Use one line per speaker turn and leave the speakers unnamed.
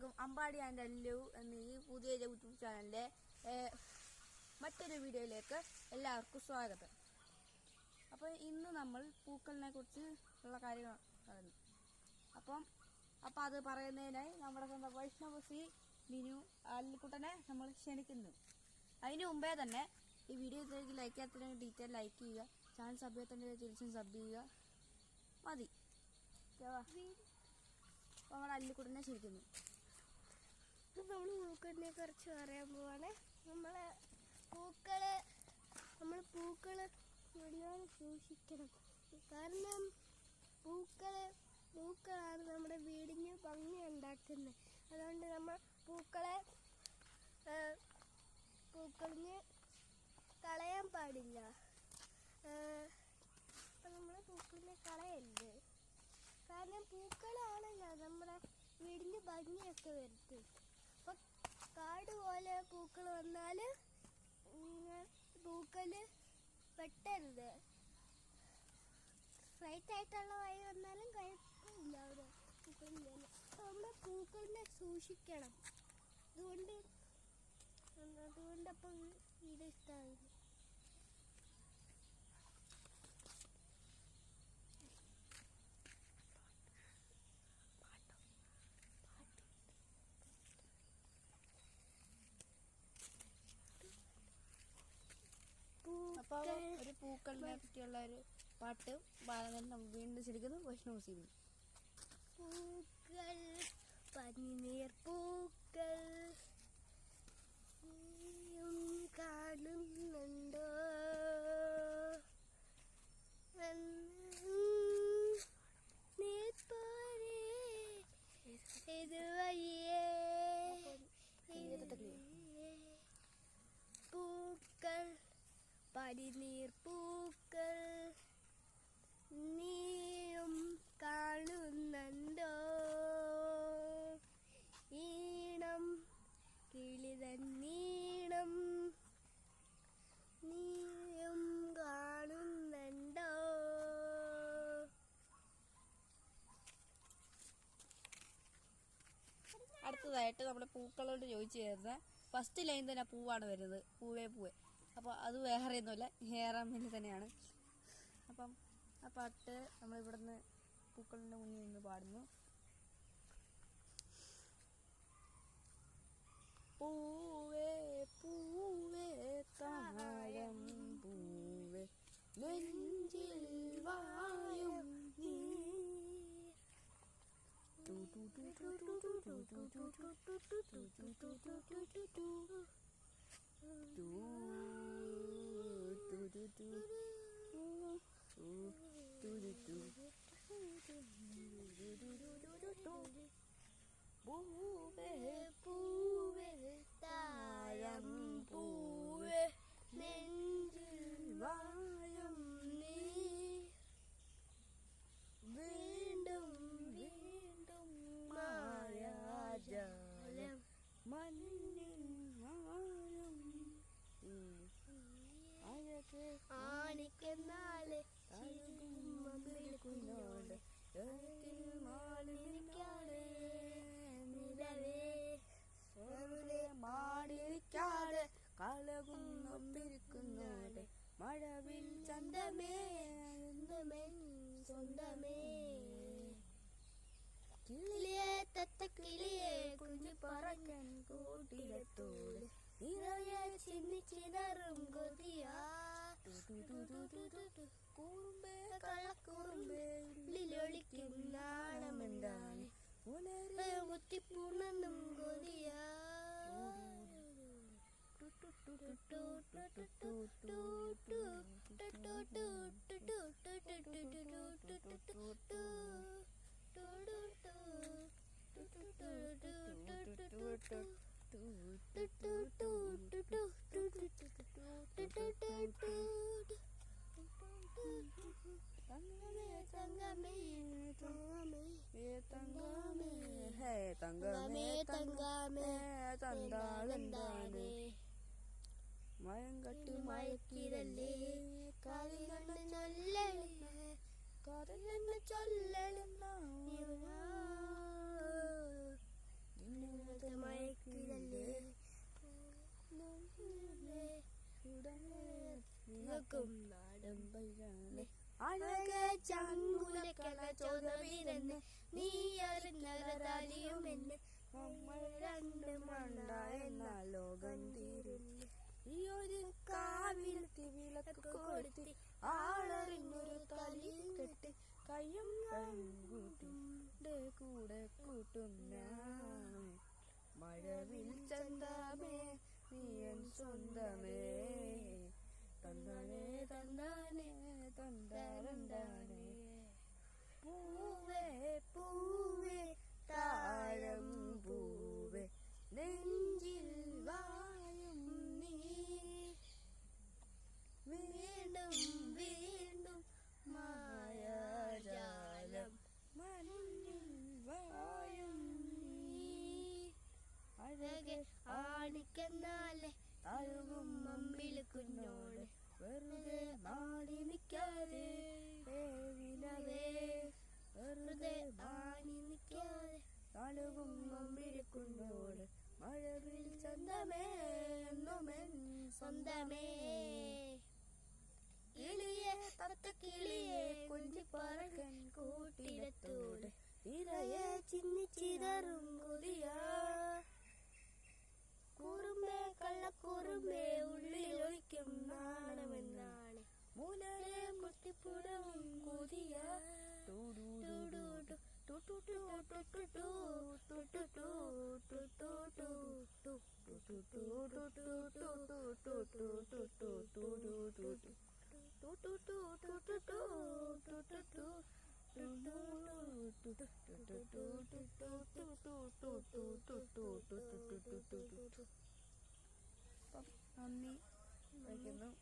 എല്ലാവർക്കും അമ്പാടി ആൻഡ് അല്ലു എന്ന ഈ പുതിയ യൂട്യൂബ് ചാനലിൻ്റെ മറ്റൊരു വീഡിയോയിലേക്ക് എല്ലാവർക്കും സ്വാഗതം. അപ്പോൾ ഇന്ന് നമ്മൾ പൂക്കളിനെ കുറിച്ച് ഉള്ള കാര്യങ്ങൾ പറയുന്നു. അപ്പോൾ അത് പറയുന്നതിനായി നമ്മുടെ സ്വന്തം വൈഷ്ണവസി മിനു അല്ലിക്കുട്ടനെ നമ്മൾ ക്ഷണിക്കുന്നു. അതിന് മുമ്പേ തന്നെ ഈ വീഡിയോയിലേക്ക് ലൈക്ക് ചെയ്യാത്തതിന് ഡീറ്റെയിൽ ലൈക്ക് ചെയ്യുക, ചാനൽ സബ് ചെയ്യാത്തതിൻ്റെ തിരിച്ചും സബ് ചെയ്യുക മതി. നമ്മുടെ അല്ലിക്കുട്ടനെ ക്ഷണിക്കുന്നു.
നമ്മൾ പൂക്കളിനെ കുറിച്ച് പറയാൻ പോവാണ്. നമ്മൾ പൂക്കള് നല്ലോണം സൂക്ഷിക്കണം. കാരണം പൂക്കളാണ് നമ്മുടെ വീടിന് ഭംഗി ഉണ്ടാക്കുന്നത്. അതുകൊണ്ട് നമ്മൾ പൂക്കളിന് കളയാൻ പാടില്ല. അപ്പം നമ്മൾ പൂക്കളിനെ കളയരുത്. കാരണം പൂക്കളാണല്ലോ നമ്മുടെ വീടിന് ഭംഗിയൊക്കെ വരുത്തും. അപ്പം കാട് പോലെ പൂക്കൾ വന്നാൽ പൂക്കള് വെട്ടരുത്. സ്ട്രൈറ്റ് ആയിട്ടുള്ള വഴി വന്നാലും കുഴപ്പമില്ല. അവിടെ നമ്മൾ പൂക്കളിനെ സൂക്ഷിക്കണം. അതുകൊണ്ടപ്പം വീട് ഇഷ്ടമായിരുന്നു.
അപ്പോൾ ഒരു പൂക്കളിനെ പറ്റിയുള്ള ഒരു പാട്ട് വീണ്ടും ശരിക്കുന്നു വൈഷ്ണവസി.
പൂക്കൾ പനിനീർ പൂക്കൾ കാണുന്നുണ്ടോ? പൂക്കൾ പനിനീർ പൂക്കൾ നീയും കാണുന്നുണ്ടോ? ഈണം കിളിതന്നീണം നീയും കാണുന്നുണ്ടോ?
അടുത്തതായിട്ട് നമ്മുടെ പൂക്കളോട് ചോദിച്ചു തരുന്ന ഫസ്റ്റ് ലൈൻ തന്നെ പൂവാണ് വരുന്നത്. പൂവേ പൂവേ. അപ്പോൾ അത് വേറെ ഒന്നുമില്ല, ഹേറാമിൽ തന്നെയാണ്. അപ്പം ആ പാട്ട് നമ്മളിവിടുന്ന് പൂക്കളിൻ്റെ മുന്നിൽ നിന്ന് പാടുന്നു. പൂവേ പൂവേ താഴം പൂവേ നെഞ്ചിൽ വായും നീ പൂവേ
പൂവേ താഴം പൂവേ നെഞ്ചിൽ വായും നീ വീണ്ടും വീണ്ടും മായാജാലം
മണ്ണിൽ വാഴും
ആണിക്കെന്നാല്
കുഞ്ഞോട് മാടിരിക്കാതെ കളകുന്നോട് മഴവിൽ ചന്തമേ
സ്വന്തമേ കിളിയെ തത്ത കിളിയെ കുഞ്ഞു പറക്കൻ കൂട്ടിലെത്തോട് നിറയെ ചിന്നിച്ചിതറും കൊതിയാ
കുറുമ്പേ
കളക്കുറുമ്പേ ഉള്ളിലൊളിക്കും നാണമെന്താണ് മുത്തിപ്പൂണെന്നും കൊതിയാ തങ്കാമെന്താണ്
മയങ്കട്ടി
മയക്കിരല്ലേ കാലിലെന്ന് ചൊല്ലണേ കാലിലെന്ന് ചൊല്ലണ ചങ്ങുലക്കണ ചോദവിരന്ന് നീ അറിഞ്ഞറിയുമെന്ന്
നമ്മൾ രണ്ട് മണ്ട എന്നാൽ ലോകം തീരില്ല. ഈ ഒരു കാവിൽ വിളക്ക് കൊടുത്തി ആളറിഞ്ഞൊരു തലി കെട്ടി കയ്യും കൂട്ടിന്റെ കൂടെ കൂട്ടുന്ന മഴവിൽ ചന്ദമേ നീയൻ സ്വന്തമേ തന്താനേ തന്താനേ തന്താരന്താനേ. പൂവേ പൂവേ താഴം പൂവേ നെഞ്ചിൽ വായും നീ വീണ്ടും വീണ്ടും മായാജാലം മഞ്ഞിൽ വായും നീ. അഴകെ
ആണിക്കെന്നാലെ
അഴുകും
മമ്പിൽ കുഞ്ഞോട്
വെറുതെ മാടി നിൽക്കാതെ വിലവേ വെറുതെ
ആണി നിൽക്കാതെ
അഴുകും മമ്പിരിക്കുന്നോട് മഴവിൽ ചന്തമേ എന്നുമെൻ
സ്വന്തമേ. കിളിയെ തത്ത കിളിയെ
കുഞ്ചിപ്പറക്കൻ
കൂട്ടിടത്തോട്
ഇരയെ ചിന്നിച്ചിതറും കൊതിയ
കുറുമ്പേ കള്ളക്കുറുമ്പേ ഉള്ളിലൊഴിക്കും നാണമെന്നാണ്
മൂലരെ കുത്തിപ്പുടവും കൊതിയ നന്ദി വയ്ക്കുന്നു.